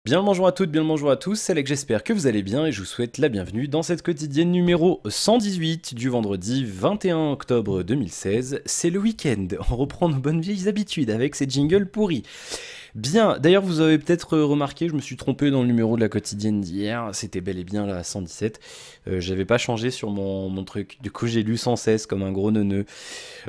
Bien le bonjour à toutes, bien le bonjour à tous, c'est Alex, j'espère que vous allez bien et je vous souhaite la bienvenue dans cette quotidienne numéro 118 du vendredi 21 octobre 2016. C'est le week-end, on reprend nos bonnes vieilles habitudes avec ces jingles pourris. Bien, d'ailleurs vous avez peut-être remarqué, je me suis trompé dans le numéro de la quotidienne d'hier, c'était bel et bien la 117. J'avais pas changé sur mon truc, du coup j'ai lu 116 comme un gros neuneu.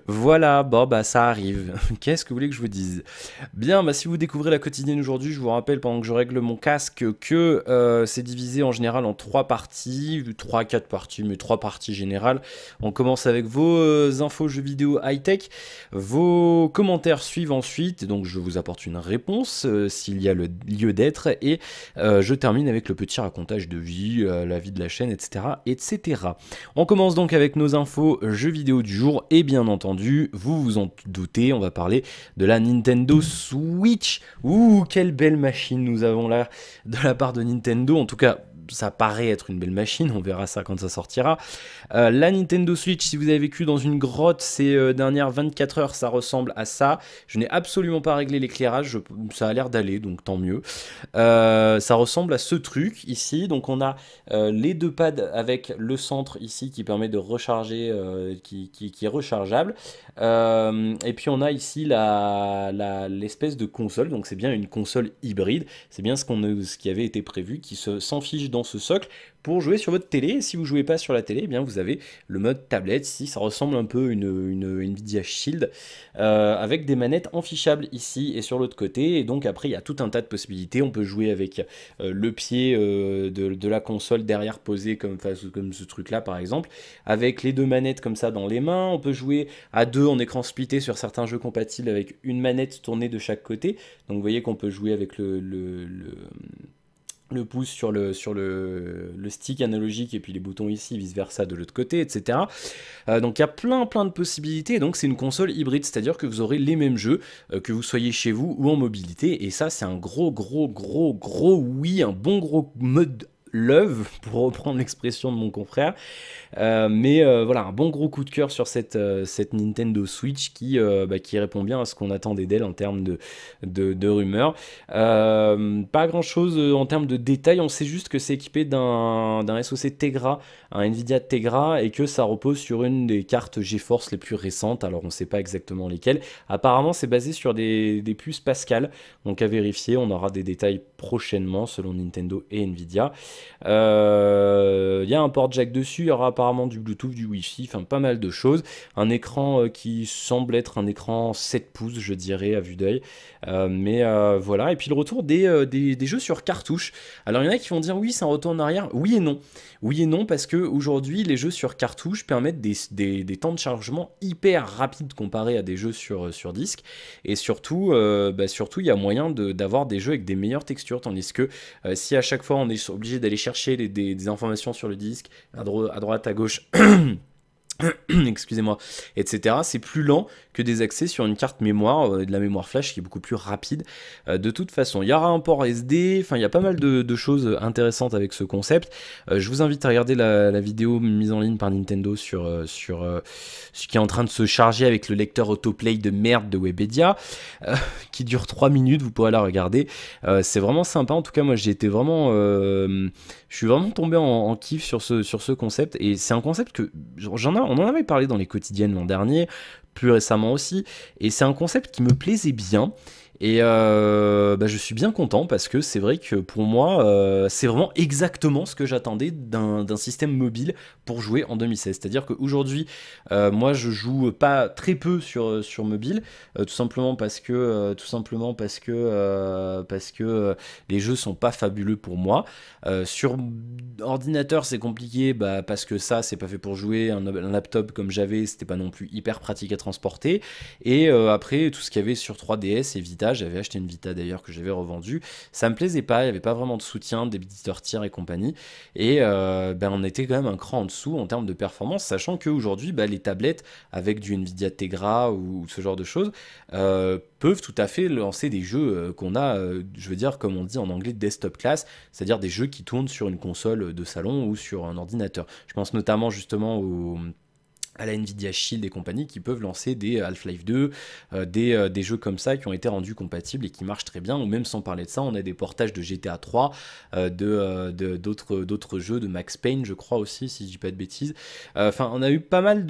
Voilà, bon bah ça arrive. Qu'est-ce que vous voulez que je vous dise? Bien, bah si vous découvrez la quotidienne aujourd'hui, je vous rappelle pendant que je règle mon casque que c'est divisé en général en trois parties, trois, quatre parties, mais trois parties générales. On commence avec vos infos jeux vidéo high-tech, vos commentaires suivent ensuite, donc je vous apporte une réponse s'il y a le lieu d'être, et je termine avec le petit racontage de vie, la vie de la chaîne, etc., etc. On commence donc avec nos infos jeux vidéo du jour, et bien entendu, vous vous en doutez, on va parler de la Nintendo Switch. Ouh, quelle belle machine nous avons là de la part de Nintendo. En tout cas, ça paraît être une belle machine, on verra ça quand ça sortira. La Nintendo Switch, si vous avez vécu dans une grotte ces dernières 24 heures, ça ressemble à ça. Je n'ai absolument pas réglé l'éclairage, ça a l'air d'aller, donc tant mieux. Ça ressemble à ce truc ici, donc on a les deux pads avec le centre ici qui permet de recharger, qui est rechargeable. Et puis on a ici l'espèce de console, donc c'est bien une console hybride, c'est bien ce qui avait été prévu, qui s'en fiche dans ce socle pour jouer sur votre télé. Et si vous jouez pas sur la télé, eh bien vous avez le mode tablette, ici ça ressemble un peu à une Nvidia Shield, avec des manettes enfichables ici et sur l'autre côté, et donc après il y a tout un tas de possibilités. On peut jouer avec le pied de la console derrière posé comme ce truc là par exemple, avec les deux manettes comme ça dans les mains. On peut jouer à deux en écran splitté sur certains jeux compatibles avec une manette tournée de chaque côté. Donc vous voyez qu'on peut jouer avec le pouce sur le stick analogique et puis les boutons ici, vice versa de l'autre côté, etc. Donc il y a plein de possibilités, donc c'est une console hybride, c'est-à-dire que vous aurez les mêmes jeux, que vous soyez chez vous ou en mobilité, et ça c'est un gros oui, un bon gros mode love, pour reprendre l'expression de mon confrère. Mais voilà, un bon gros coup de cœur sur cette Nintendo Switch qui répond bien à ce qu'on attendait d'elle en termes de rumeurs. Pas grand chose en termes de détails, on sait juste que c'est équipé d'un SoC Tegra, un Nvidia Tegra, et que ça repose sur une des cartes GeForce les plus récentes. Alors on sait pas exactement lesquelles. Apparemment c'est basé sur des puces Pascal, donc à vérifier, on aura des détails prochainement selon Nintendo et Nvidia. Il y a un port jack dessus, il y aura apparemment du Bluetooth, du Wi-Fi, enfin pas mal de choses. Un écran qui semble être un écran 7 pouces, je dirais, à vue d'œil. Mais voilà, et puis le retour des jeux sur cartouche. Alors il y en a qui vont dire oui, c'est un retour en arrière. Oui et non. Oui et non, parce que aujourd'hui les jeux sur cartouche permettent des temps de chargement hyper rapides comparés à des jeux sur disque. Et surtout, surtout il y a moyen d'avoir des jeux avec des meilleures textures, tandis que si à chaque fois on est obligé d'aller chercher des informations sur le disque, à droite, à gauche, excusez-moi, etc., c'est plus lent que des accès sur une carte mémoire, de la mémoire flash qui est beaucoup plus rapide. De toute façon, il y aura un port SD, enfin il y a pas mal de choses intéressantes avec ce concept. Je vous invite à regarder la vidéo mise en ligne par Nintendo sur ce qui est en train de se charger avec le lecteur autoplay de merde de Webedia, qui dure 3 minutes, vous pourrez la regarder. C'est vraiment sympa, en tout cas moi j'ai été vraiment... je suis vraiment tombé en kiff sur ce concept, et c'est un concept que on en avait parlé dans les quotidiennes l'an dernier, plus récemment aussi, et c'est un concept qui me plaisait bien. Et je suis bien content parce que c'est vrai que pour moi, c'est vraiment exactement ce que j'attendais d'un système mobile pour jouer en 2016. C'est-à-dire qu'aujourd'hui, moi je joue pas très peu sur mobile, tout simplement parce que, les jeux sont pas fabuleux pour moi. Sur ordinateur, c'est compliqué parce que ça, c'est pas fait pour jouer. Un laptop comme j'avais, c'était pas non plus hyper pratique à transporter. Et après, tout ce qu'il y avait sur 3DS et Vita, j'avais acheté une Vita d'ailleurs que j'avais revendue, ça me plaisait pas, il n'y avait pas vraiment de soutien d'éditeurs tiers et compagnie, et on était quand même un cran en dessous en termes de performance, sachant qu'aujourd'hui les tablettes avec du Nvidia Tegra ou ce genre de choses peuvent tout à fait lancer des jeux qu'on a, je veux dire comme on dit en anglais desktop class, c'est-à-dire des jeux qui tournent sur une console de salon ou sur un ordinateur. Je pense notamment justement à la Nvidia Shield et compagnie qui peuvent lancer des Half-Life 2, des jeux comme ça qui ont été rendus compatibles et qui marchent très bien, ou même sans parler de ça, on a des portages de GTA 3, d'autres jeux, de Max Payne je crois aussi, si je dis pas de bêtises. Enfin, on a eu pas mal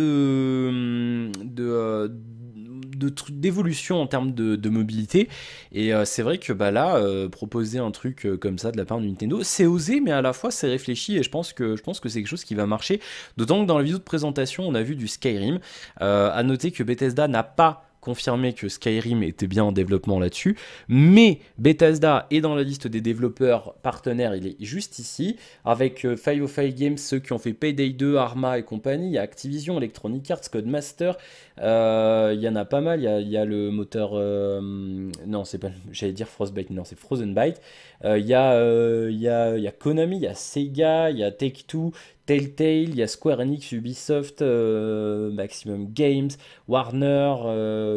d'évolution en termes de mobilité, et c'est vrai que bah là, proposer un truc comme ça de la part de Nintendo, c'est osé, mais à la fois c'est réfléchi, et je pense que c'est quelque chose qui va marcher, d'autant que dans la vidéo de présentation, on a vu du Skyrim. À noter que Bethesda n'a pas confirmé que Skyrim était bien en développement là-dessus, mais Bethesda est dans la liste des développeurs partenaires, il est juste ici, avec 505 Games, ceux qui ont fait Payday 2, Arma et compagnie, il y a Activision, Electronic Arts, Codemaster, il y en a pas mal, il y a le moteur, non c'est pas, j'allais dire Frostbite, non c'est Frozen Byte, il y a Konami, il y a Sega, il y a Take-Two, Telltale, il y a Square Enix, Ubisoft, Maximum Games, Warner,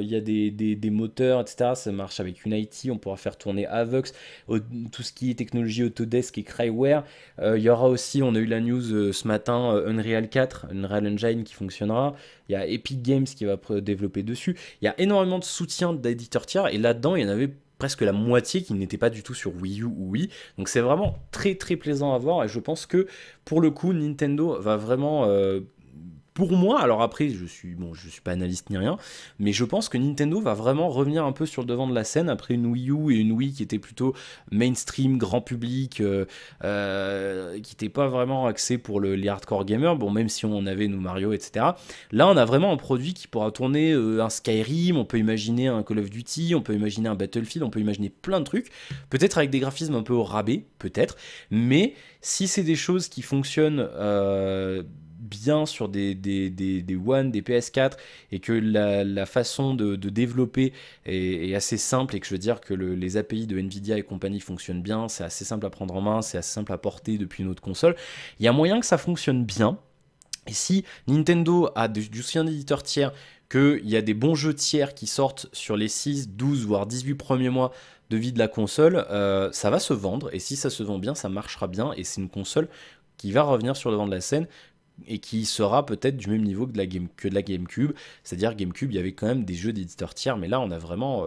il y a des moteurs, etc. Ça marche avec Unity, on pourra faire tourner Avox, tout ce qui est technologie Autodesk et Cryeware. Il y aura aussi, on a eu la news ce matin, Unreal 4, Unreal Engine qui fonctionnera. Il y a Epic Games qui va développer dessus. Il y a énormément de soutien d'éditeurs tiers, et là-dedans, il y en avait presque la moitié qui n'était pas du tout sur Wii U ou Wii. Donc c'est vraiment très très plaisant à voir, et je pense que pour le coup Nintendo va vraiment pour moi, alors après je suis pas analyste ni rien, mais je pense que Nintendo va vraiment revenir un peu sur le devant de la scène après une Wii U et une Wii qui était plutôt mainstream, grand public, qui n'était pas vraiment axé pour les hardcore gamers, bon même si on avait nos Mario, etc. Là on a vraiment un produit qui pourra tourner un Skyrim, on peut imaginer un Call of Duty, on peut imaginer un Battlefield, on peut imaginer plein de trucs, peut-être avec des graphismes un peu au rabais, peut-être, mais si c'est des choses qui fonctionnent bien sur des One, des PS4, et que la façon de développer est assez simple, et que je veux dire que les API de Nvidia et compagnie fonctionnent bien, c'est assez simple à prendre en main, c'est assez simple à porter depuis une autre console, il y a moyen que ça fonctionne bien. Et si Nintendo a du soutien d'éditeurs tiers, qu'il y a des bons jeux tiers qui sortent sur les 6, 12, voire 18 premiers mois de vie de la console, ça va se vendre, et si ça se vend bien, ça marchera bien, et c'est une console qui va revenir sur le devant de la scène, et qui sera peut-être du même niveau que de la GameCube, c'est-à-dire GameCube, il y avait quand même des jeux d'éditeurs tiers, mais là on a vraiment,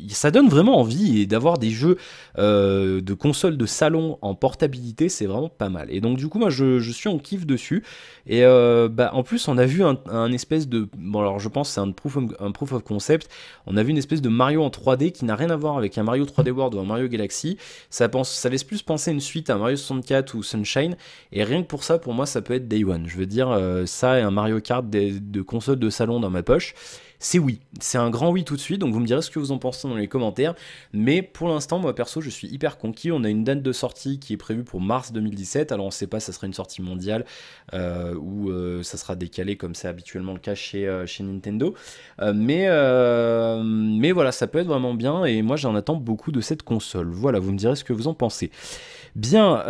ça donne vraiment envie, et d'avoir des jeux de consoles de salon en portabilité, c'est vraiment pas mal. Et donc du coup moi je suis en kiff dessus, et en plus on a vu un espèce de, bon alors je pense que c'est un proof of concept, on a vu une espèce de Mario en 3D qui n'a rien à voir avec un Mario 3D World ou un Mario Galaxy, ça laisse plus penser à une suite à Mario 64 ou Sunshine, et rien que pour ça, pour moi ça peut être Day One. Je veux dire, ça et un Mario Kart de console de salon dans ma poche, c'est oui, c'est un grand oui tout de suite, donc vous me direz ce que vous en pensez dans les commentaires, mais pour l'instant, moi perso, je suis hyper conquis. On a une date de sortie qui est prévue pour mars 2017, alors on sait pas si ça sera une sortie mondiale ou ça sera décalé comme c'est habituellement le cas chez Nintendo, mais voilà, ça peut être vraiment bien, et moi j'en attends beaucoup de cette console. Voilà, vous me direz ce que vous en pensez. Bien,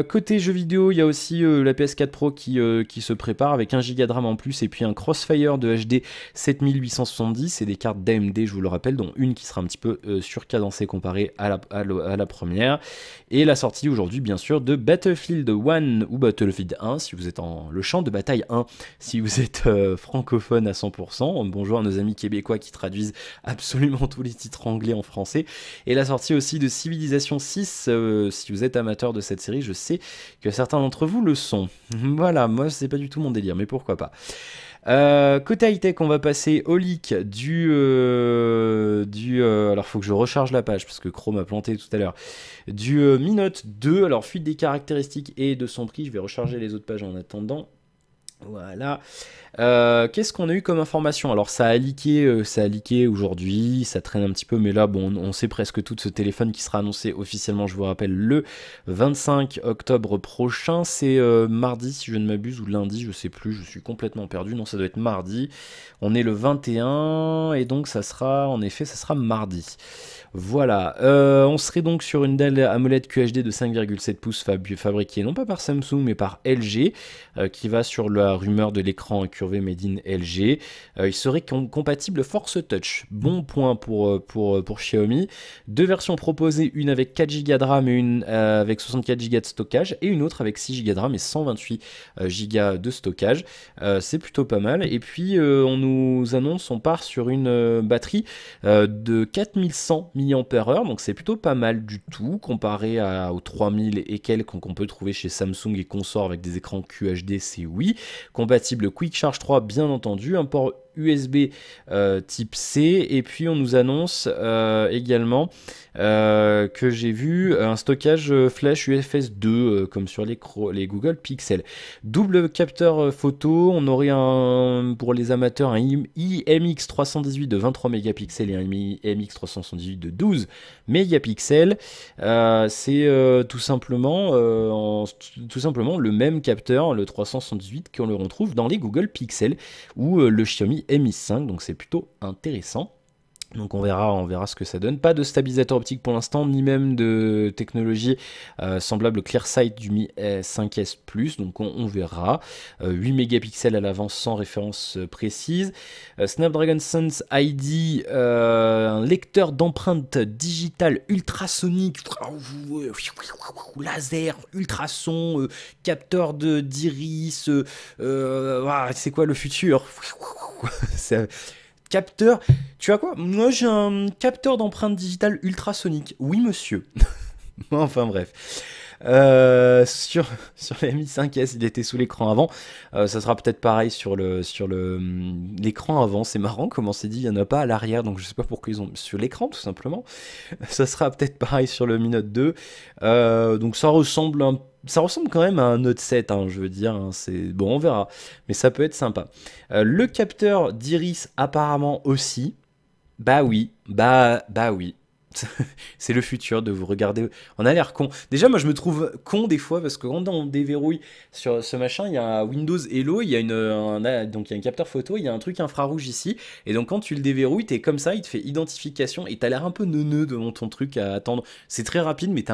côté jeux vidéo, il y a aussi la PS4 Pro qui se prépare avec 1 Go de RAM en plus, et puis un Crossfire de HD 7870, et des cartes d'AMD, je vous le rappelle, dont une qui sera un petit peu surcadencée comparée à la première, et la sortie aujourd'hui bien sûr de Battlefield 1 ou Battlefield 1 si vous êtes en le champ de bataille 1, si vous êtes francophone à 100%, bonjour à nos amis québécois qui traduisent absolument tous les titres anglais en français, et la sortie aussi de Civilization 6 si vous êtes amateur de cette série, je sais que certains d'entre vous le sont. Voilà, moi c'est pas du tout mon délire, mais pourquoi pas. Côté high-tech, on va passer au leak alors faut que je recharge la page parce que Chrome a planté tout à l'heure, du Mi Note 2, alors fuite des caractéristiques et de son prix. Je vais recharger les autres pages en attendant. Voilà. Qu'est-ce qu'on a eu comme information? Alors ça a leaké aujourd'hui, ça traîne un petit peu, mais là bon, on sait presque tout de ce téléphone qui sera annoncé officiellement, je vous rappelle, le 25 octobre prochain. C'est mardi si je ne m'abuse, ou lundi, je sais plus, je suis complètement perdu. Non, ça doit être mardi. On est le 21 et donc ça sera, en effet, ça sera mardi. Voilà, on serait donc sur une dalle AMOLED QHD de 5,7 pouces fabriquée non pas par Samsung mais par LG, qui va sur la rumeur de l'écran incurvé made in LG. Il serait compatible Force Touch, bon point pour Xiaomi. Deux versions proposées, une avec 4 Go de RAM et une avec 64 Go de stockage, et une autre avec 6 Go de RAM et 128 Go de stockage. C'est plutôt pas mal. Et puis on nous annonce, on part sur une batterie de 4100 mAh, donc c'est plutôt pas mal du tout comparé aux 3000 et quelques qu'on peut trouver chez Samsung et consorts avec des écrans QHD, c'est oui. Compatible Quick Charge 3 bien entendu, un port USB type C, et puis on nous annonce également que j'ai vu un stockage flash UFS 2 comme sur les Google Pixel. Double capteur photo, on aurait pour les amateurs un IMX 318 de 23 mégapixels et un IMX 378 de 12 mégapixels. C'est tout simplement le même capteur, le 378, qu'on le retrouve dans les Google Pixel ou le Xiaomi Mi 5, donc c'est plutôt intéressant. Donc on verra ce que ça donne. Pas de stabilisateur optique pour l'instant, ni même de technologie semblable au ClearSight du Mi 5S Plus, donc on verra. 8 mégapixels à l'avant sans référence précise. Snapdragon Sense ID, un lecteur d'empreintes digitales ultrasonique, laser, ultrason, capteur d'iris, c'est quoi le futur? Capteur, tu as quoi? Moi j'ai un capteur d'empreinte digitale ultrasonique. Oui monsieur. Enfin bref. Sur la Mi 5S, il était sous l'écran avant. Ça sera peut-être pareil sur l'écran avant. C'est marrant comment c'est dit, il n'y en a pas à l'arrière, donc je sais pas pourquoi ils ont sur l'écran tout simplement. Ça sera peut-être pareil sur le Mi Note 2. Donc ça ressemble quand même à un Note 7, hein, je veux dire, hein, c'est bon, on verra, mais ça peut être sympa. Le capteur d'iris apparemment aussi, bah oui, bah oui. C'est le futur de vous regarder. On a l'air con. Déjà, moi, je me trouve con des fois parce que quand on déverrouille sur ce machin, il y a un Windows Hello, il y a donc il y a un capteur photo, il y a un truc infrarouge ici. Et donc, quand tu le déverrouilles, t'es comme ça, il te fait identification et t'as l'air un peu neuneux devant ton truc à attendre. C'est très rapide, mais t'es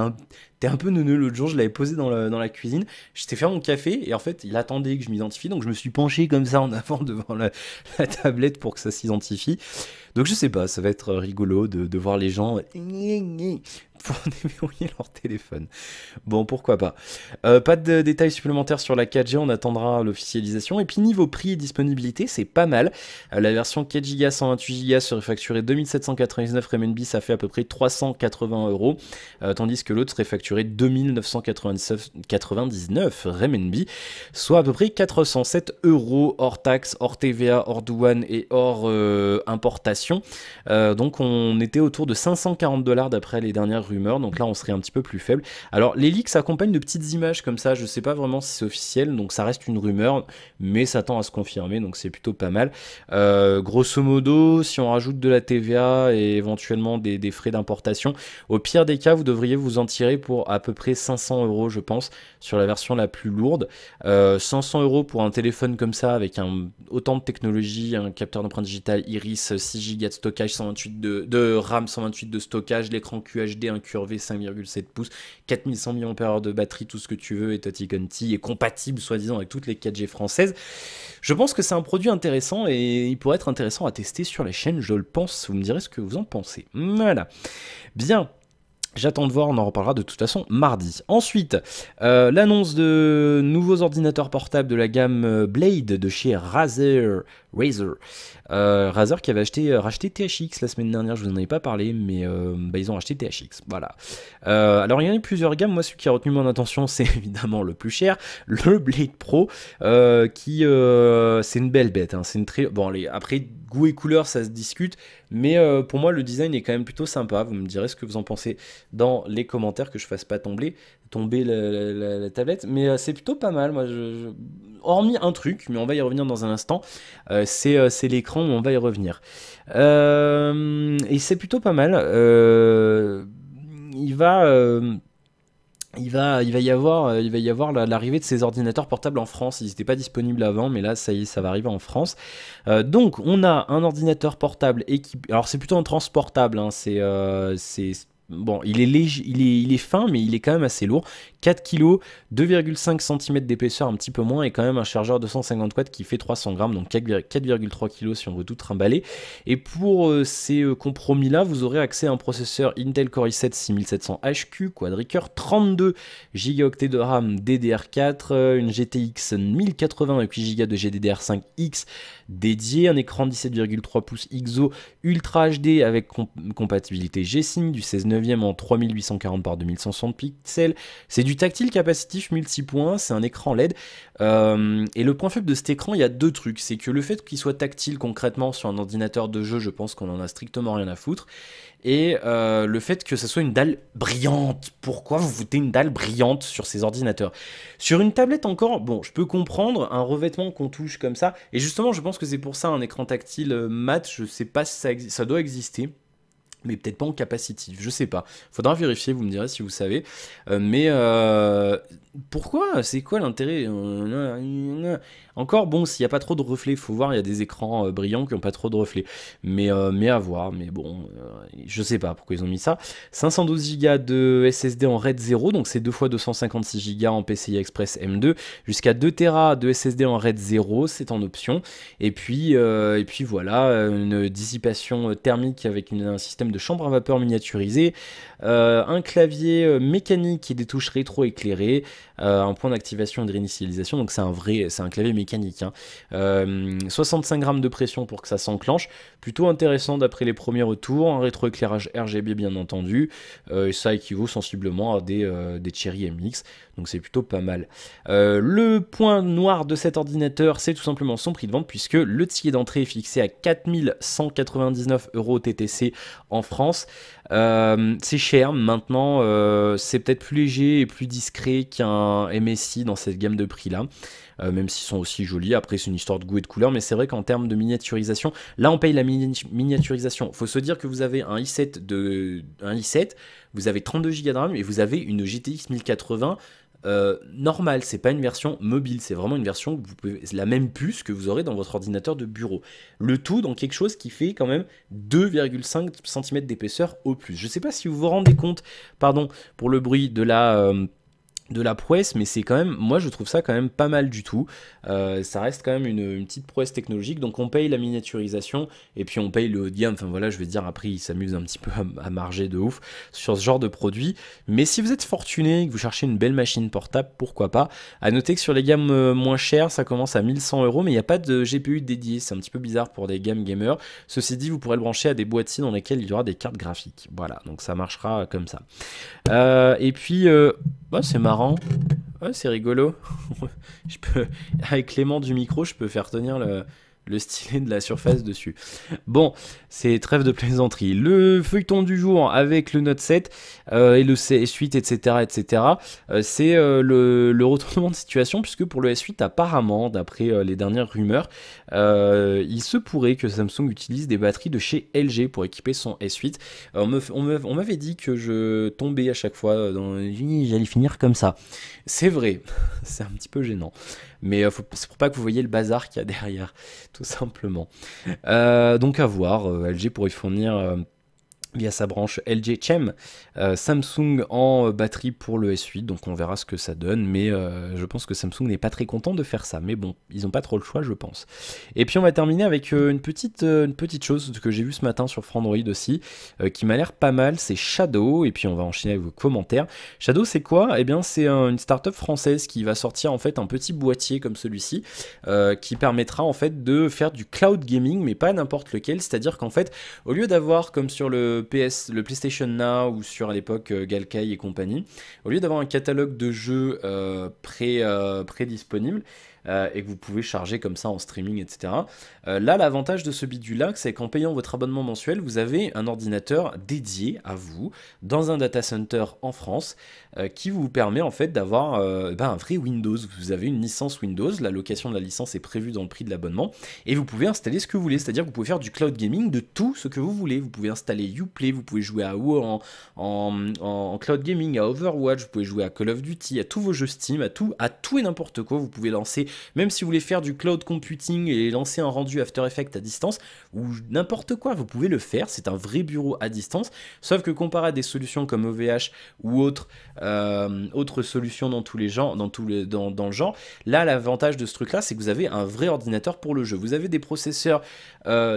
un peu neuneux. L'autre jour, je l'avais posé dans la cuisine. J'étais faire mon café et en fait, il attendait que je m'identifie. Donc, je me suis penché comme ça en avant devant la tablette pour que ça s'identifie. Donc je sais pas, ça va être rigolo de voir les gens pour déverrouiller leur téléphone. Bon, pourquoi pas. Pas de détails supplémentaires sur la 4G, on attendra l'officialisation. Et puis niveau prix et disponibilité, c'est pas mal. La version 4 Go 128 Go serait facturée 2799 RMB, ça fait à peu près 380 €, tandis que l'autre serait facturé 2999 RMB, soit à peu près 407 € hors taxes, hors TVA, hors douane et hors importation. Donc on était autour de 540 $ d'après les dernières rumeurs, donc là on serait un petit peu plus faible. Alors les leaks s'accompagnent de petites images comme ça, je sais pas vraiment si c'est officiel, donc ça reste une rumeur, mais ça tend à se confirmer, donc c'est plutôt pas mal. Grosso modo, si on rajoute de la TVA et éventuellement des frais d'importation, au pire des cas, vous devriez vous en tirer pour à peu près 500 € je pense, sur la version la plus lourde. 500 € pour un téléphone comme ça, avec autant de technologie, un capteur d'empreinte digitale Iris, 6 Go de stockage, 128 de RAM, 128 de stockage, l'écran QHD incurvé 5,7 pouces, 4100 mAh de batterie, tout ce que tu veux, et Tati Conti, est compatible soi-disant avec toutes les 4G françaises. Je pense que c'est un produit intéressant et il pourrait être intéressant à tester sur la chaîne, je le pense. Vous me direz ce que vous en pensez. Voilà. Bien. J'attends de voir, on en reparlera de toute façon mardi. Ensuite, l'annonce de nouveaux ordinateurs portables de la gamme Blade de chez Razer. Razer qui avait racheté THX la semaine dernière, je vous en avais pas parlé, mais ils ont racheté THX, voilà. Alors il y en a plusieurs gammes, moi celui qui a retenu mon attention c'est évidemment le plus cher, le Blade Pro, qui c'est une belle bête, hein. C'est une très... Bon allez, après goût et couleur ça se discute, mais pour moi le design est quand même plutôt sympa, vous me direz ce que vous en pensez dans les commentaires, que je fasse pas tomber la tablette, mais c'est plutôt pas mal. Moi, hormis un truc, mais on va y revenir dans un instant, c'est l'écran, on va y revenir. Et c'est plutôt pas mal. Il va il va y avoir l'arrivée de ces ordinateurs portables en France. Ils n'étaient pas disponibles avant, mais là, ça y est, ça va arriver en France. Donc, on a un ordinateur portable équipé. Alors, c'est plutôt un transportable, hein, bon, il est léger, il est fin, mais il est quand même assez lourd. 4 kg, 2,5 cm d'épaisseur, un petit peu moins, et quand même un chargeur de 150 watts qui fait 300 grammes, donc 4,3 kg si on veut tout trimballer. Et pour ces compromis-là, vous aurez accès à un processeur Intel Core i7 6700HQ, quadricœur, 32 Go de RAM DDR4, une GTX 1080 avec 8 Go de GDDR5X dédié, un écran 17,3 pouces XO Ultra HD avec compatibilité G-Sync, du 16 neuvième en 3840 par 2160 pixels. C'est du tactile capacitif multipoint, c'est un écran LED. Et le point faible de cet écran, il y a deux trucs. C'est que le fait qu'il soit tactile concrètement sur un ordinateur de jeu, je pense qu'on en a strictement rien à foutre. Et le fait que ça soit une dalle brillante. Pourquoi vous foutez une dalle brillante sur ces ordinateurs? Sur une tablette encore, bon, je peux comprendre un revêtement qu'on touche comme ça. Et justement, je pense que c'est pour ça un écran tactile mat. Je sais pas si ça doit exister. Mais peut-être pas en capacitif, je sais pas. Faudra vérifier, vous me direz si vous savez. Mais pourquoi? C'est quoi l'intérêt? Encore, bon, s'il n'y a pas trop de reflets, faut voir, il y a des écrans brillants qui n'ont pas trop de reflets. Mais à voir, mais bon, je sais pas pourquoi ils ont mis ça. 512 Go de SSD en RAID 0, donc c'est 2 x 256 Go en PCI Express M2, jusqu'à 2 Tera de SSD en RAID 0, c'est en option. Et puis voilà, une dissipation thermique avec un système de chambre à vapeur miniaturisé, un clavier mécanique et des touches rétro-éclairées, un point d'activation et de réinitialisation, donc c'est un clavier mécanique, hein. 65 grammes de pression pour que ça s'enclenche, plutôt intéressant d'après les premiers retours, un rétroéclairage RGB bien entendu, et ça équivaut sensiblement à des Cherry MX, donc c'est plutôt pas mal. Le point noir de cet ordinateur, c'est tout simplement son prix de vente, puisque le ticket d'entrée est fixé à 4199 € TTC en France. C'est cher, maintenant c'est peut-être plus léger et plus discret qu'un MSI dans cette gamme de prix là, même s'ils sont aussi jolis. Après c'est une histoire de goût et de couleur, mais c'est vrai qu'en termes de miniaturisation, là on paye la miniaturisation. Faut se dire que vous avez un i7, vous avez 32 Go de RAM et vous avez une GTX 1080 normal, c'est pas une version mobile, c'est vraiment une version que vous pouvez, c'est la même puce que vous aurez dans votre ordinateur de bureau. Le tout dans quelque chose qui fait quand même 2,5 cm d'épaisseur au plus. Je sais pas si vous vous rendez compte, pardon pour le bruit de la prouesse, mais c'est quand même, moi je trouve ça quand même pas mal du tout. Ça reste quand même une petite prouesse technologique, donc on paye la miniaturisation et puis on paye le haut de gamme. Enfin voilà, je vais dire, après ils s'amusent un petit peu à marger de ouf sur ce genre de produit, mais si vous êtes fortuné et que vous cherchez une belle machine portable, pourquoi pas. À noter que sur les gammes moins chères, ça commence à 1100 €, mais il n'y a pas de GPU dédié, c'est un petit peu bizarre pour des gammes gamers. Ceci dit, vous pourrez le brancher à des boîtiers dans lesquels il y aura des cartes graphiques, voilà, donc ça marchera comme ça. Et puis bah, c'est marrant, ouais, c'est rigolo. Je peux, avec l'aimant du micro, je peux faire tenir le stylet de la surface dessus. Bon, c'est trêve de plaisanterie. Le feuilleton du jour avec le Note 7 et le S8, etc., etc. C'est le retournement de situation, puisque pour le S8, apparemment, d'après les dernières rumeurs, il se pourrait que Samsung utilise des batteries de chez LG pour équiper son S8. On m'avait dit que je tombais à chaque fois dans... J'allais finir comme ça. C'est vrai, c'est un petit peu gênant. Mais c'est pour pas que vous voyez le bazar qu'il y a derrière, tout simplement. Donc à voir, LG pourrait fournir via sa branche LG Chem, Samsung en batterie pour le S8, donc on verra ce que ça donne, mais je pense que Samsung n'est pas très content de faire ça, mais bon, ils n'ont pas trop le choix, je pense. Et puis on va terminer avec une petite chose que j'ai vue ce matin sur Frandroid aussi, qui m'a l'air pas mal, c'est Shadow, et puis on va enchaîner avec vos commentaires. Shadow, c'est quoi? Eh bien c'est une startup française qui va sortir en fait un petit boîtier comme celui-ci, qui permettra en fait de faire du cloud gaming, mais pas n'importe lequel, c'est-à-dire qu'en fait, au lieu d'avoir comme sur le PlayStation Now ou sur à l'époque Galkai et compagnie, au lieu d'avoir un catalogue de jeux pré-disponible, et que vous pouvez charger comme ça en streaming, etc. Là, l'avantage de ce bidule-là, c'est qu'en payant votre abonnement mensuel, vous avez un ordinateur dédié à vous dans un data center en France qui vous permet en fait d'avoir un vrai Windows. Vous avez une licence Windows, la location de la licence est prévue dans le prix de l'abonnement et vous pouvez installer ce que vous voulez, c'est-à-dire que vous pouvez faire du cloud gaming de tout ce que vous voulez. Vous pouvez installer Uplay, vous pouvez jouer à WoW en cloud gaming, à Overwatch, vous pouvez jouer à Call of Duty, à tous vos jeux Steam, à tout et n'importe quoi. Vous pouvez lancer, même si vous voulez faire du cloud computing et lancer un rendu After Effects à distance ou n'importe quoi, vous pouvez le faire. C'est un vrai bureau à distance, sauf que comparé à des solutions comme OVH ou autres solutions dans tous les genres, dans le genre, là l'avantage de ce truc là c'est que vous avez un vrai ordinateur pour le jeu. Vous avez des processeurs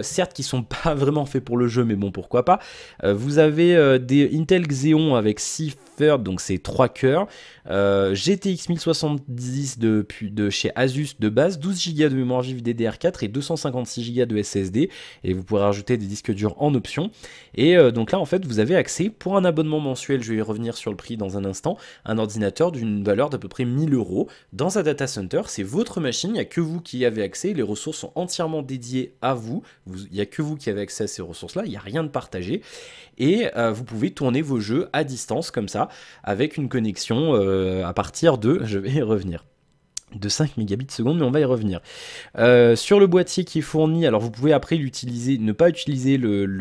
certes qui sont pas vraiment faits pour le jeu, mais bon pourquoi pas. Vous avez des Intel Xeon avec 6 thirds, donc c'est 3 cœurs, GTX 1070 de chez Asus de base, 12 Go de mémoire vive DDR4 et 256 Go de SSD, et vous pourrez rajouter des disques durs en option. Et donc là en fait vous avez accès pour un abonnement mensuel, je vais y revenir sur le prix dans un instant, un ordinateur d'une valeur d'à peu près 1000 € dans un data center. C'est votre machine, il n'y a que vous qui y avez accès, les ressources sont entièrement dédiées à vous, il n'y a que vous qui avez accès à ces ressources là, il n'y a rien de partagé, et vous pouvez tourner vos jeux à distance comme ça avec une connexion à partir de, je vais y revenir, de 5 mégabits seconde, mais on va y revenir. Sur le boîtier qui est fourni, alors vous pouvez après l'utiliser, ne pas utiliser le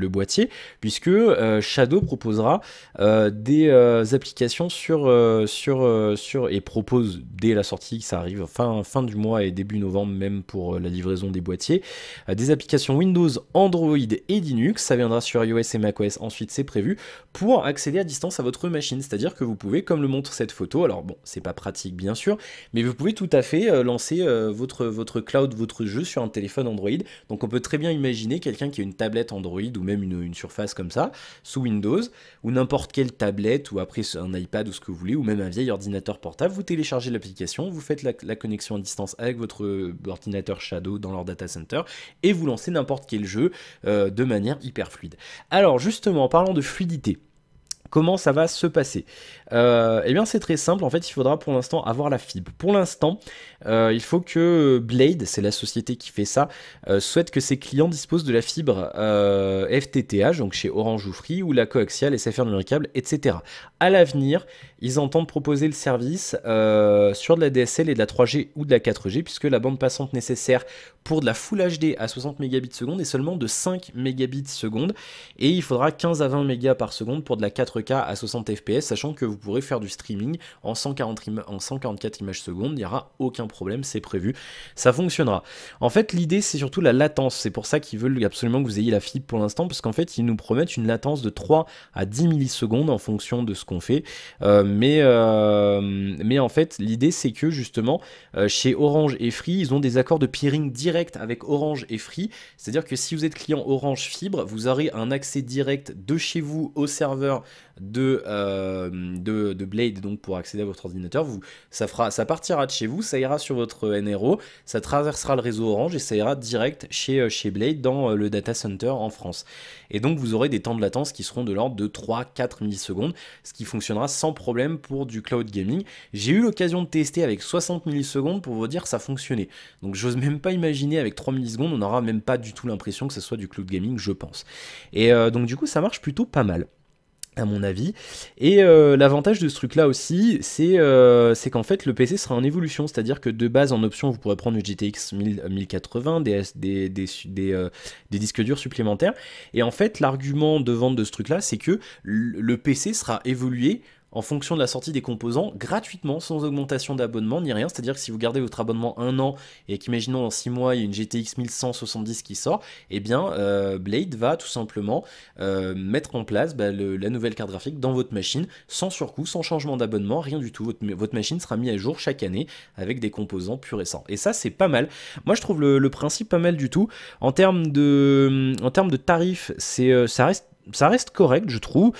boîtier, puisque Shadow proposera des applications et propose dès la sortie, ça arrive fin du mois et début novembre même pour la livraison des boîtiers, des applications Windows, Android et Linux. Ça viendra sur iOS et macOS ensuite, c'est prévu, pour accéder à distance à votre machine, c'est-à-dire que vous pouvez, comme le montre cette photo, alors bon, c'est pas pratique bien sûr, mais vous pouvez tout à fait lancer votre cloud, votre jeu sur un téléphone Android. Donc on peut très bien imaginer quelqu'un qui a une tablette Android ou même une surface comme ça sous Windows, ou n'importe quelle tablette, ou après un iPad ou ce que vous voulez, ou même un vieil ordinateur portable. Vous téléchargez l'application, vous faites la connexion à distance avec votre ordinateur Shadow dans leur data center et vous lancez n'importe quel jeu de manière hyper fluide. Alors justement, en parlant de fluidité, comment ça va se passer? Eh bien c'est très simple, en fait il faudra pour l'instant avoir la fibre. Pour l'instant il faut que Blade, c'est la société qui fait ça, souhaite que ses clients disposent de la fibre FTTH, donc chez Orange ou Free, ou la coaxiale, SFR numéricable, etc. À l'avenir, ils entendent proposer le service sur de la DSL et de la 3G ou de la 4G, puisque la bande passante nécessaire pour de la Full HD à 60 Mbps est seulement de 5 Mbps, et il faudra 15 à 20 mégas par seconde pour de la 4K à 60 fps, sachant que vous pourrez faire du streaming en 144 images secondes, il n'y aura aucun problème, c'est prévu, ça fonctionnera. En fait l'idée c'est surtout la latence, c'est pour ça qu'ils veulent absolument que vous ayez la fibre pour l'instant, parce qu'en fait ils nous promettent une latence de 3 à 10 millisecondes en fonction de ce qu'on fait, mais en fait l'idée c'est que justement chez Orange et Free ils ont des accords de peering direct avec Orange et Free, c'est à dire que si vous êtes client Orange Fibre, vous aurez un accès direct de chez vous au serveur de Blade, donc pour accéder à votre ordinateur, ça partira de chez vous, ça ira sur votre NRO, ça traversera le réseau Orange et ça ira direct chez Blade dans le data center en France. Et donc vous aurez des temps de latence qui seront de l'ordre de 3-4 millisecondes, ce qui fonctionnera sans problème pour du cloud gaming. J'ai eu l'occasion de tester avec 60 millisecondes pour vous dire que ça fonctionnait. Donc j'ose même pas imaginer avec 3 millisecondes, on n'aura même pas du tout l'impression que ce soit du cloud gaming, je pense. Et donc du coup ça marche plutôt pas mal, à mon avis. Et l'avantage de ce truc là aussi c'est qu'en fait le PC sera en évolution, c'est à dire que de base en option vous pourrez prendre du GTX 1080, des disques durs supplémentaires, et en fait l'argument de vente de ce truc là c'est que le PC sera évolué en fonction de la sortie des composants, gratuitement, sans augmentation d'abonnement ni rien. C'est-à-dire que si vous gardez votre abonnement 1 an et qu'imaginons dans 6 mois il y a une GTX 1170 qui sort, eh bien Blade va tout simplement mettre en place la nouvelle carte graphique dans votre machine, sans surcoût, sans changement d'abonnement, rien du tout. Votre machine sera mise à jour chaque année avec des composants plus récents. Et ça c'est pas mal. Moi je trouve le principe pas mal du tout. En termes de tarifs, ça reste correct, je trouve.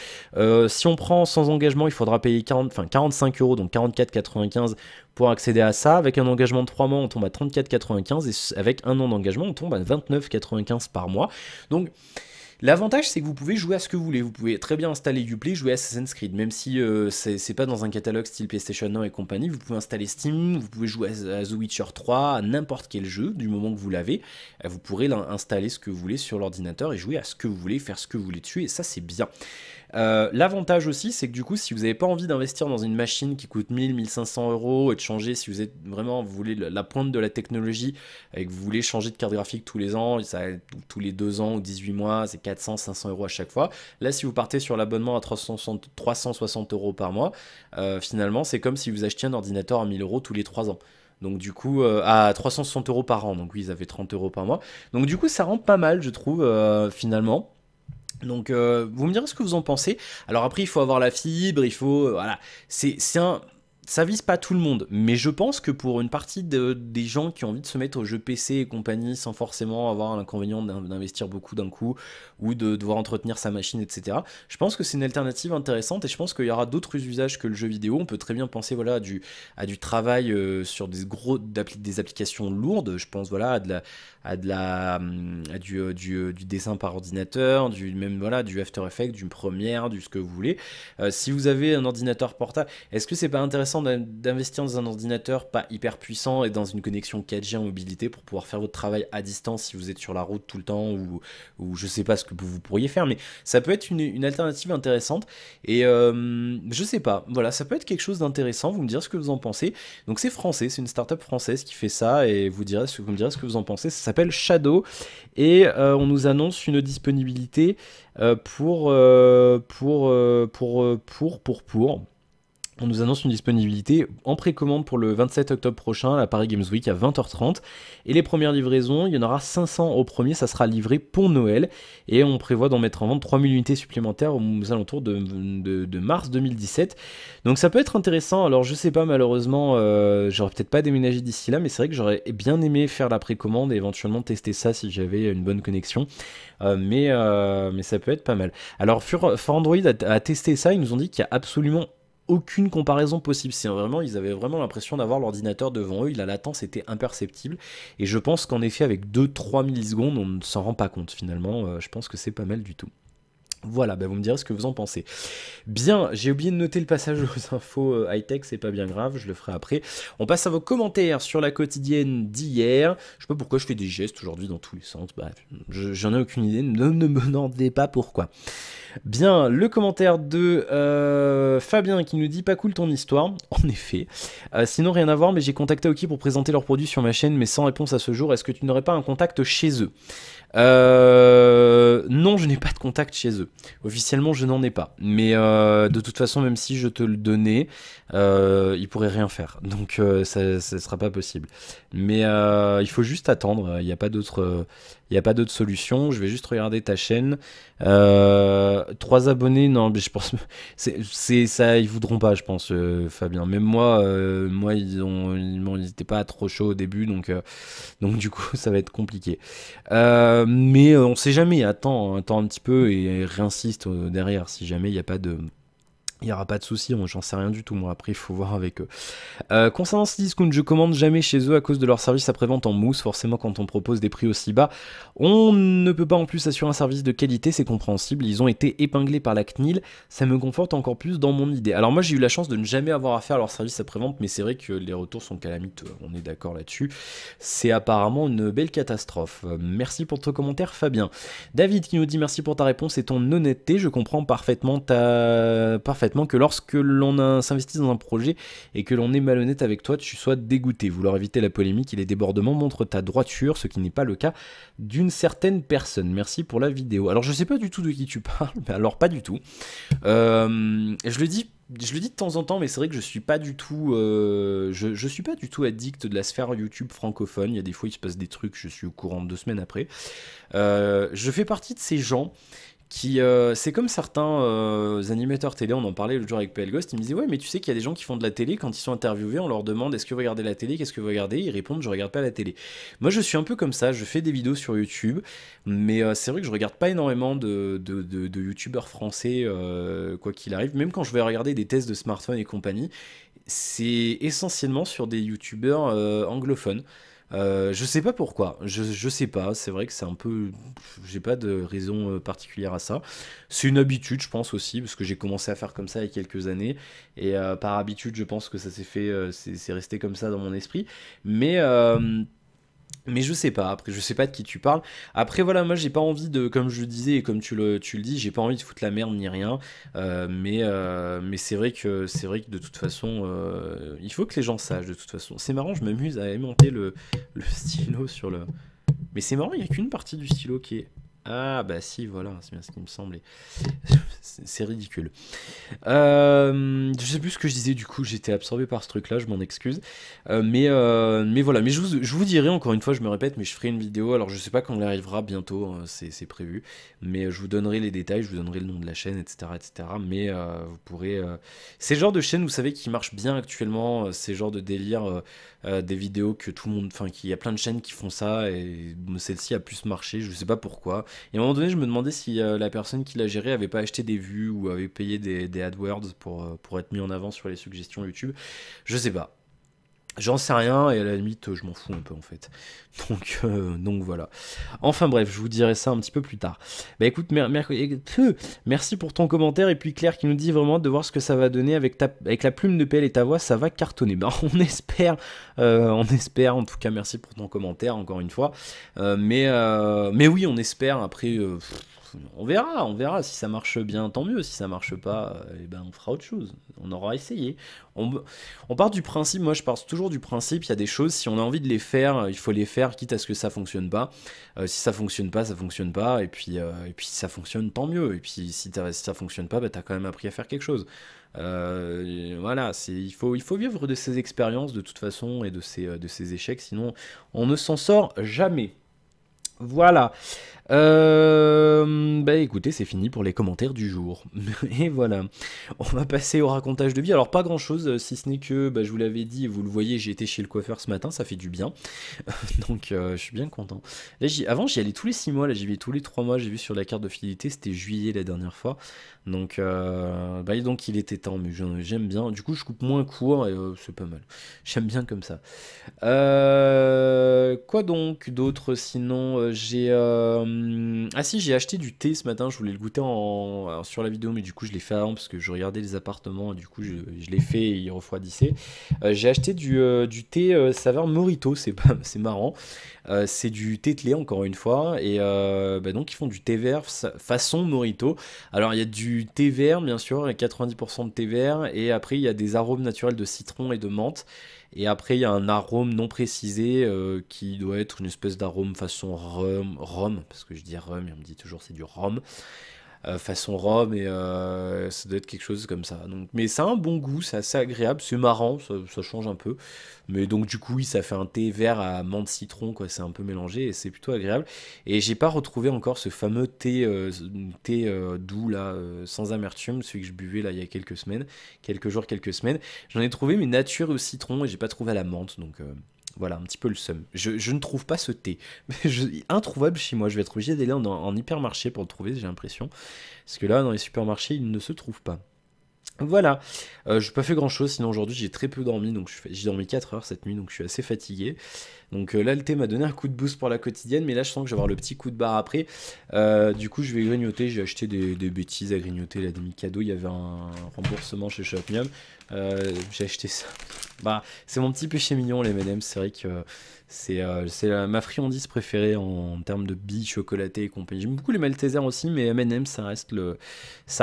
Si on prend sans engagement, il faudra payer 45 €, donc 44,95 pour accéder à ça. Avec un engagement de 3 mois, on tombe à 34,95 et avec un an d'engagement, on tombe à 29,95 par mois. Donc L'avantage, c'est que vous pouvez jouer à ce que vous voulez. Vous pouvez très bien installer Uplay, jouer à Assassin's Creed, même si c'est pas dans un catalogue style PlayStation 1 et compagnie. Vous pouvez installer Steam, vous pouvez jouer à The Witcher 3, à n'importe quel jeu, du moment que vous l'avez. Vous pourrez installer ce que vous voulez sur l'ordinateur et jouer à ce que vous voulez, faire ce que vous voulez dessus, et ça, c'est bien. L'avantage aussi, c'est que du coup, si vous n'avez pas envie d'investir dans une machine qui coûte 1000-1500 € et de changer, si vous êtes vraiment, vous voulez la pointe de la technologie et que vous voulez changer de carte graphique tous les ans, ça, tous les 2 ans ou 18 mois, c'est 400-500 € à chaque fois. Là, si vous partez sur l'abonnement à 360 € par mois, finalement, c'est comme si vous achetiez un ordinateur à 1000 € tous les 3 ans. Donc du coup, à 360 € par an, donc oui, ils avaient 30 € par mois. Donc du coup, ça rend pas mal, je trouve, finalement. Donc vous me direz ce que vous en pensez. Alors après il faut avoir la fibre, il faut voilà, c'est un ça vise pas tout le monde, mais je pense que pour une partie des gens qui ont envie de se mettre aux jeux PC et compagnie sans forcément avoir l'inconvénient d'investir beaucoup d'un coup ou de devoir entretenir sa machine, etc. Je pense que c'est une alternative intéressante et je pense qu'il y aura d'autres usages que le jeu vidéo. On peut très bien penser voilà à du travail sur des applications lourdes. Je pense voilà du dessin par ordinateur, même voilà du After Effects, du Premiere, du ce que vous voulez. Si vous avez un ordinateur portable, est-ce que c'est pas intéressant d'investir dans un ordinateur pas hyper puissant et dans une connexion 4G en mobilité pour pouvoir faire votre travail à distance si vous êtes sur la route tout le temps ou je sais pas ce que vous pourriez faire, mais ça peut être une alternative intéressante et je sais pas, voilà, ça peut être quelque chose d'intéressant, vous me direz ce que vous en pensez. Donc c'est français, c'est une startup française qui fait ça et vous me direz ce que vous en pensez. Ça s'appelle Shadow et on nous annonce une disponibilité on nous annonce une disponibilité en précommande pour le 27 octobre prochain à la Paris Games Week à 20h30. Et les premières livraisons, il y en aura 500 au premier, ça sera livré pour Noël. Et on prévoit d'en mettre en vente 3000 unités supplémentaires aux alentours de mars 2017. Donc ça peut être intéressant. Alors je sais pas, malheureusement, j'aurais peut-être pas déménagé d'ici là, mais c'est vrai que j'aurais bien aimé faire la précommande et éventuellement tester ça si j'avais une bonne connexion. Mais ça peut être pas mal. Alors For Android a testé ça, ils nous ont dit qu'il y a absolument aucune comparaison possible. C'est vraiment, ils avaient vraiment l'impression d'avoir l'ordinateur devant eux, la latence était imperceptible, et je pense qu'en effet avec 2-3 millisecondes, on ne s'en rend pas compte finalement, je pense que c'est pas mal du tout. Voilà, bah vous me direz ce que vous en pensez. Bien, j'ai oublié de noter le passage aux infos high-tech, c'est pas bien grave, je le ferai après. On passe à vos commentaires sur la quotidienne d'hier. Je sais pas pourquoi je fais des gestes aujourd'hui dans tous les sens, bref, j'en ai aucune idée, ne me demandez pas pourquoi. Bien, le commentaire de Fabien qui nous dit pas cool ton histoire, en effet. Sinon rien à voir, mais j'ai contacté Aoki pour présenter leurs produits sur ma chaîne, mais sans réponse à ce jour. Est-ce que tu n'aurais pas un contact chez eux? Non, je n'ai pas de contact chez eux. Officiellement, je n'en ai pas. Mais de toute façon, même si je te le donnais, ils pourraient rien faire. Donc ça sera pas possible. Mais il faut juste attendre. Il n'y a pas d'autre. Il n'y a pas d'autre solution. Je vais juste regarder ta chaîne. 3 abonnés, non, mais je pense c'est ça, ils voudront pas, je pense, Fabien. Même moi, ils étaient pas trop chauds au début, donc du coup, ça va être compliqué. Mais on sait jamais. Attends un petit peu et réinsiste derrière si jamais il n'y a pas de. Il n'y aura pas de souci, moi j'en sais rien du tout, moi après il faut voir avec eux. Concernant Cdiscount, je commande jamais chez eux à cause de leur service après-vente en mousse. Forcément quand on propose des prix aussi bas, on ne peut pas en plus assurer un service de qualité, c'est compréhensible. Ils ont été épinglés par la CNIL, ça me conforte encore plus dans mon idée. Alors moi j'ai eu la chance de ne jamais avoir affaire à leur service après-vente, mais c'est vrai que les retours sont calamiteux, on est d'accord là-dessus. C'est apparemment une belle catastrophe. Merci pour ton commentaire Fabien. David qui nous dit merci pour ta réponse et ton honnêteté, je comprends parfaitement que lorsque l'on s'investit dans un projet et que l'on est malhonnête avec toi, tu sois dégoûté. Vouloir éviter la polémique et les débordements montre ta droiture, ce qui n'est pas le cas d'une certaine personne. Merci pour la vidéo. Alors je sais pas du tout de qui tu parles, mais alors pas du tout. Je le dis de temps en temps, mais c'est vrai que je suis pas du tout, je suis pas du tout addict de la sphère YouTube francophone. Il y a des fois il se passe des trucs, je suis au courant 2 semaines après. Je fais partie de ces gens qui, c'est comme certains animateurs télé, on en parlait l'autre jour avec PL Ghost, ils me disaient ouais mais tu sais qu'il y a des gens qui font de la télé, quand ils sont interviewés on leur demande est-ce que vous regardez la télé, qu'est-ce que vous regardez, ils répondent je regarde pas la télé. Moi je suis un peu comme ça, je fais des vidéos sur YouTube, mais c'est vrai que je regarde pas énormément de youtubeurs français quoi qu'il arrive, même quand je vais regarder des tests de smartphone et compagnie, c'est essentiellement sur des youtubeurs anglophones. Je sais pas pourquoi, je sais pas, c'est vrai que c'est un peu... J'ai pas de raison particulière à ça. C'est une habitude, je pense aussi, parce que j'ai commencé à faire comme ça il y a quelques années, et par habitude, je pense que ça s'est fait, c'est resté comme ça dans mon esprit. Mais... mais je sais pas, après je sais pas de qui tu parles. Après voilà, moi j'ai pas envie de, comme je le disais et comme tu le dis, j'ai pas envie de foutre la merde ni rien. Mais c'est vrai que de toute façon, il faut que les gens sachent de toute façon. C'est marrant, je m'amuse à aimanter le stylo sur le. Mais c'est marrant, il y a qu'une partie du stylo qui est. Ah bah si, voilà, c'est bien ce qui me semblait. C'est ridicule. Je sais plus ce que je disais, du coup j'étais absorbé par ce truc là, je m'en excuse. Mais voilà, mais je vous dirai encore une fois, je me répète, mais je ferai une vidéo, alors je sais pas quand elle arrivera, bientôt, c'est prévu, mais je vous donnerai les détails, je vous donnerai le nom de la chaîne, etc. etc. Mais vous pourrez... C'est le genre de chaîne, vous savez, qui marche bien actuellement, c'est le genre de délire, des vidéos que tout le monde... Enfin, qu'il y a plein de chaînes qui font ça, et celle-ci a plus marché, je sais pas pourquoi. Et à un moment donné, je me demandais si la personne qui l'a géré avait pas acheté des vues ou avait payé des AdWords pour être mis en avant sur les suggestions YouTube. Je sais pas. J'en sais rien et à la limite, je m'en fous un peu en fait. Donc voilà. Enfin bref, je vous dirai ça un petit peu plus tard. Bah écoute, merci pour ton commentaire. Et puis Claire qui nous dit vraiment de voir ce que ça va donner avec la plume de pelle et ta voix, ça va cartonner. Ben on espère, on espère. En tout cas, merci pour ton commentaire encore une fois. Mais oui, on espère. Après, on verra. Si ça marche bien, tant mieux. Si ça marche pas, eh ben on fera autre chose. On aura essayé. On, on part du principe, moi je pars toujours du principe, il y a des choses, si on a envie de les faire, il faut les faire, quitte à ce que ça fonctionne pas. Si ça fonctionne pas, ça fonctionne pas, et puis si ça fonctionne, tant mieux. Et puis si ça fonctionne pas, bah, t'as quand même appris à faire quelque chose. Voilà, il faut vivre de ces expériences de toute façon et de ces échecs, sinon on ne s'en sort jamais. Voilà. Bah écoutez, c'est fini pour les commentaires du jour. Et voilà. On va passer au racontage de vie. Alors pas grand chose, si ce n'est que, bah, je vous l'avais dit, vous le voyez, j'ai été chez le coiffeur ce matin, ça fait du bien. Donc je suis bien content. Là, avant j'y allais tous les 6 mois, là j'y vais tous les 3 mois, j'ai vu sur la carte de fidélité, c'était juillet la dernière fois. Donc il était temps, mais j'aime bien. Du coup je coupe moins court et c'est pas mal. J'aime bien comme ça. Quoi donc d'autre sinon Ah si, j'ai acheté du thé ce matin, je voulais le goûter alors, sur la vidéo, mais du coup je l'ai fait avant parce que je regardais les appartements et du coup je l'ai fait et il refroidissait. J'ai acheté du thé saveur Morito, c'est marrant. C'est du thé de lait encore une fois et donc ils font du thé vert façon Morito. Alors il y a du thé vert bien sûr, et 90% de thé vert, et après il y a des arômes naturels de citron et de menthe. Et après, il y a un arôme non précisé qui doit être une espèce d'arôme façon rhum, parce que je dis rhum, et on me dit toujours c'est du rhum, façon rhum, et ça doit être quelque chose comme ça. Donc, mais ça a un bon goût, c'est assez agréable, c'est marrant, ça change un peu. Mais donc du coup, oui, ça fait un thé vert à menthe citron, quoi, c'est un peu mélangé, et c'est plutôt agréable. Et j'ai pas retrouvé encore ce fameux thé doux, là, sans amertume, celui que je buvais là il y a quelques semaines, quelques jours, quelques semaines. J'en ai trouvé, mais nature au citron, et j'ai pas trouvé à la menthe, donc voilà, un petit peu le seum. Je ne trouve pas ce thé. Introuvable chez moi, je vais être obligé d'aller en hypermarché pour le trouver, j'ai l'impression. Parce que là, dans les supermarchés, il ne se trouve pas. Voilà, j'ai pas fait grand chose, sinon aujourd'hui j'ai très peu dormi, donc j'ai dormi 4 heures cette nuit, donc je suis assez fatigué. Donc là le thé m'a donné un coup de boost pour la quotidienne, mais là je sens que je vais avoir le petit coup de barre après. Du coup je vais grignoter, j'ai acheté des bêtises à grignoter, là, des mi-cadeaux, il y avait un remboursement chez Shopmium, j'ai acheté ça. Bah c'est mon petit péché mignon les M&M's, c'est vrai que c'est ma friandise préférée en termes de billes chocolatées et compagnie. J'aime beaucoup les Maltesers aussi, mais M&M's ça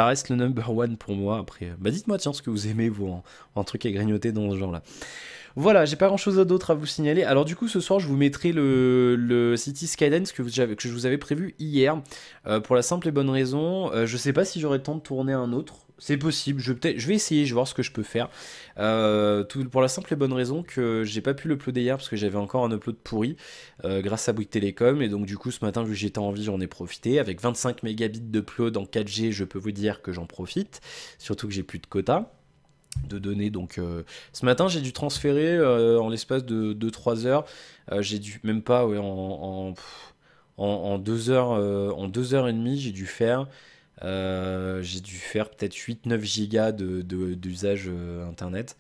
reste le number one pour moi. Après, bah dites-moi tiens ce que vous aimez vous en truc à grignoter dans ce genre-là. Voilà, j'ai pas grand chose d'autre à vous signaler. Alors du coup ce soir je vous mettrai le City Skylines que je vous avais prévu hier, pour la simple et bonne raison, je sais pas si j'aurai le temps de tourner un autre. C'est possible, je vais essayer, je vais voir ce que je peux faire. Pour la simple et bonne raison que j'ai pas pu l'uploader hier parce que j'avais encore un upload pourri, grâce à Bouygues Télécom, et donc du coup ce matin vu que j'étais en vie j'en ai profité. Avec 25 mégabits d'upload en 4G, je peux vous dire que j'en profite, surtout que j'ai plus de quota de données. Donc ce matin j'ai dû transférer en l'espace de 2-3 heures, j'ai dû même pas, ouais, en 2 heures, en 2 heures et demie j'ai dû faire peut-être 8-9 gigas d'usage internet.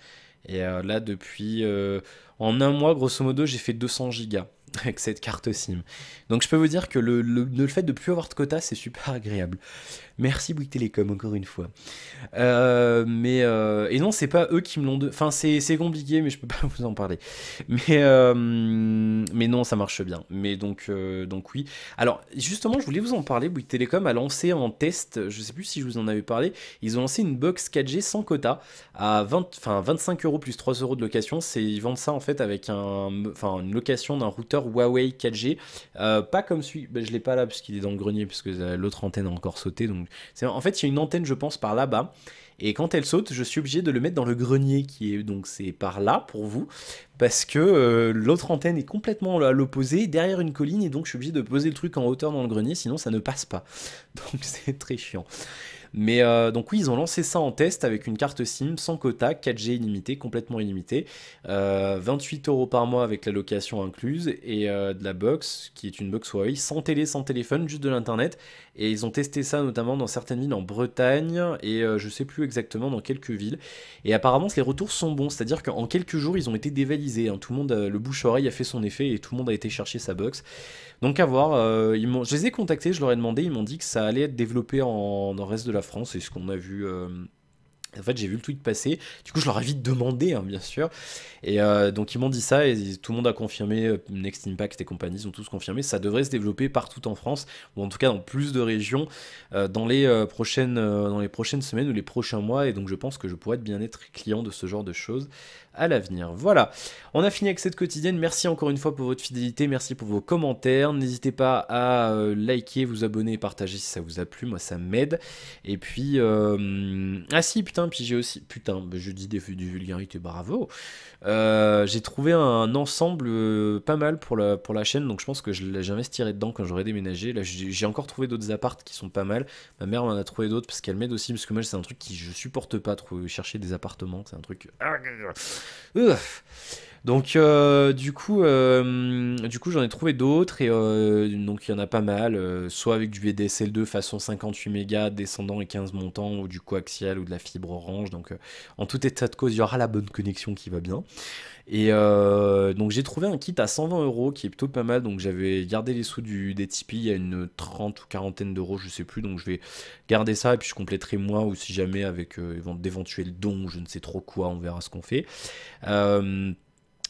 Et là, depuis... en un mois, grosso modo, j'ai fait 200 gigas avec cette carte SIM. Donc je peux vous dire que le fait de plus avoir de quota, c'est super agréable. Merci Bouygues Télécom, encore une fois. Et non, c'est pas eux qui me l'ont... Enfin, c'est compliqué, mais je peux pas vous en parler. Mais non, ça marche bien. Mais donc oui. Alors, justement, je voulais vous en parler. Bouygues Télécom a lancé en test, je sais plus si je vous en avais parlé, ils ont lancé une box 4G sans quota à 25 euros plus 3 euros de location. Ils vendent ça en fait avec une location d'un routeur Huawei 4G. Pas comme celui... Ben, je l'ai pas là parce qu'il est dans le grenier, parce que l'autre antenne a encore sauté. Donc en fait, il y a une antenne, je pense, par là-bas. Et quand elle saute, je suis obligé de le mettre dans le grenier, donc c'est par là pour vous, parce que l'autre antenne est complètement à l'opposé, derrière une colline, et donc je suis obligé de poser le truc en hauteur dans le grenier, sinon ça ne passe pas. Donc c'est très chiant. Mais donc oui, ils ont lancé ça en test avec une carte SIM sans quota, 4G illimité, complètement illimité, 28 euros par mois avec la location incluse, et de la box, qui est une box Huawei, sans télé, sans téléphone, juste de l'internet. Et ils ont testé ça notamment dans certaines villes en Bretagne, et je sais plus exactement dans quelques villes. Et apparemment, les retours sont bons, c'est-à-dire qu'en quelques jours, ils ont été dévalisés, hein. Tout le monde, le bouche-oreille a fait son effet, et tout le monde a été chercher sa box. Donc à voir, je les ai contactés, je leur ai demandé, ils m'ont dit que ça allait être développé dans le reste de la France, c'est ce qu'on a vu... En fait, j'ai vu le tweet passer, du coup je leur ai vite demandé, hein, bien sûr, et donc ils m'ont dit ça, et tout le monde a confirmé, Next Impact et compagnie, ils ont tous confirmé, ça devrait se développer partout en France, ou en tout cas dans plus de régions, dans les prochaines semaines ou les prochains mois, et donc je pense que je pourrais bien être client de ce genre de choses à l'avenir. Voilà, on a fini avec cette quotidienne, merci encore une fois pour votre fidélité, merci pour vos commentaires, n'hésitez pas à liker, vous abonner et partager si ça vous a plu, moi ça m'aide, et puis... Ah si, putain, puis j'ai aussi... Putain, je dis des vulgarités, bravo. J'ai trouvé un ensemble pas mal pour la chaîne, donc je pense que j'investirai dedans quand j'aurai déménagé. Là, j'ai encore trouvé d'autres appartes qui sont pas mal. Ma mère m'en a trouvé d'autres parce qu'elle m'aide aussi, parce que moi c'est un truc qui je supporte pas, chercher des appartements, c'est un truc... Donc du coup j'en ai trouvé d'autres, et donc il y en a pas mal, soit avec du VDSL2 façon 58 mégas descendant et 15 montants, ou du coaxial ou de la fibre orange. Donc en tout état de cause, il y aura la bonne connexion qui va bien. Et donc j'ai trouvé un kit à 120 euros qui est plutôt pas mal, donc j'avais gardé les sous des Tipeee, il y a une 30 ou quarantaine d'euros, je sais plus, donc je vais garder ça, et puis je compléterai moi, ou si jamais avec d'éventuels dons, je ne sais trop quoi, on verra ce qu'on fait.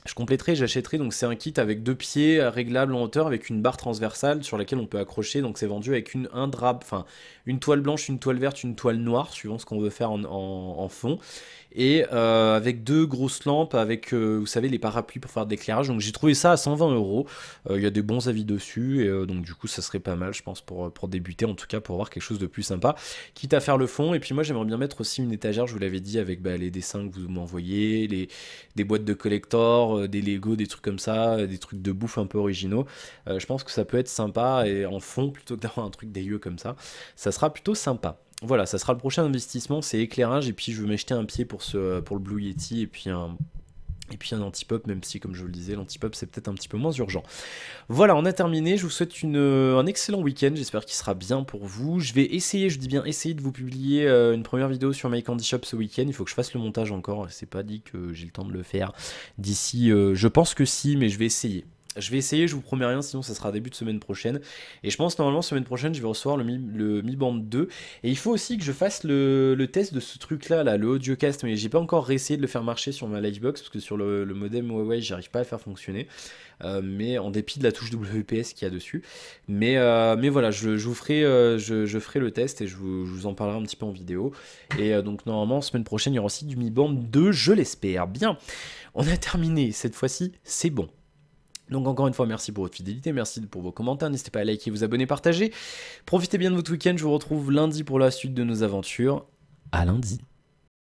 Je compléterai, j'achèterai, donc c'est un kit avec 2 pieds réglables en hauteur avec une barre transversale sur laquelle on peut accrocher, donc c'est vendu avec un drap, enfin une toile blanche, une toile verte, une toile noire, suivant ce qu'on veut faire en fond, et avec 2 grosses lampes avec, vous savez, les parapluies pour faire de l'éclairage. Donc j'ai trouvé ça à 120 euros, il y a des bons avis dessus, et donc du coup ça serait pas mal, je pense, pour débuter, en tout cas pour voir quelque chose de plus sympa, quitte à faire le fond. Et puis moi j'aimerais bien mettre aussi une étagère, je vous l'avais dit, avec les dessins que vous m'envoyez, des boîtes de collector, des Lego, des trucs comme ça, des trucs de bouffe un peu originaux. Je pense que ça peut être sympa, et en fond, plutôt que d'avoir un truc dégueu comme ça sera plutôt sympa. Voilà, ça sera le prochain investissement, c'est éclairage, et puis je veux m'acheter un pied pour le Blue Yeti, et puis un anti-pop, même si, comme je vous le disais, l'anti-pop c'est peut-être un petit peu moins urgent. Voilà, on a terminé, je vous souhaite un excellent week-end, j'espère qu'il sera bien pour vous. Je vais essayer, je dis bien essayer, de vous publier une première vidéo sur My Candy Shop ce week-end. Il faut que je fasse le montage encore, c'est pas dit que j'ai le temps de le faire d'ici, je pense que si, mais je vais essayer. Je vous promets rien, sinon ça sera début de semaine prochaine. Et je pense normalement semaine prochaine je vais recevoir le Mi Band 2. Et il faut aussi que je fasse le test de ce truc là, le AudioCast. Mais j'ai pas encore réessayé de le faire marcher sur ma Livebox, parce que sur le modem Huawei j'arrive pas à le faire fonctionner. Mais en dépit de la touche WPS qu'il y a dessus. Mais voilà, je ferai le test, et je vous en parlerai un petit peu en vidéo. Et donc normalement semaine prochaine il y aura aussi du Mi Band 2, je l'espère. Bien, on a terminé, cette fois-ci c'est bon. Donc encore une fois, merci pour votre fidélité, merci pour vos commentaires, n'hésitez pas à liker, vous abonner, partager. Profitez bien de votre week-end, je vous retrouve lundi pour la suite de nos aventures. À lundi.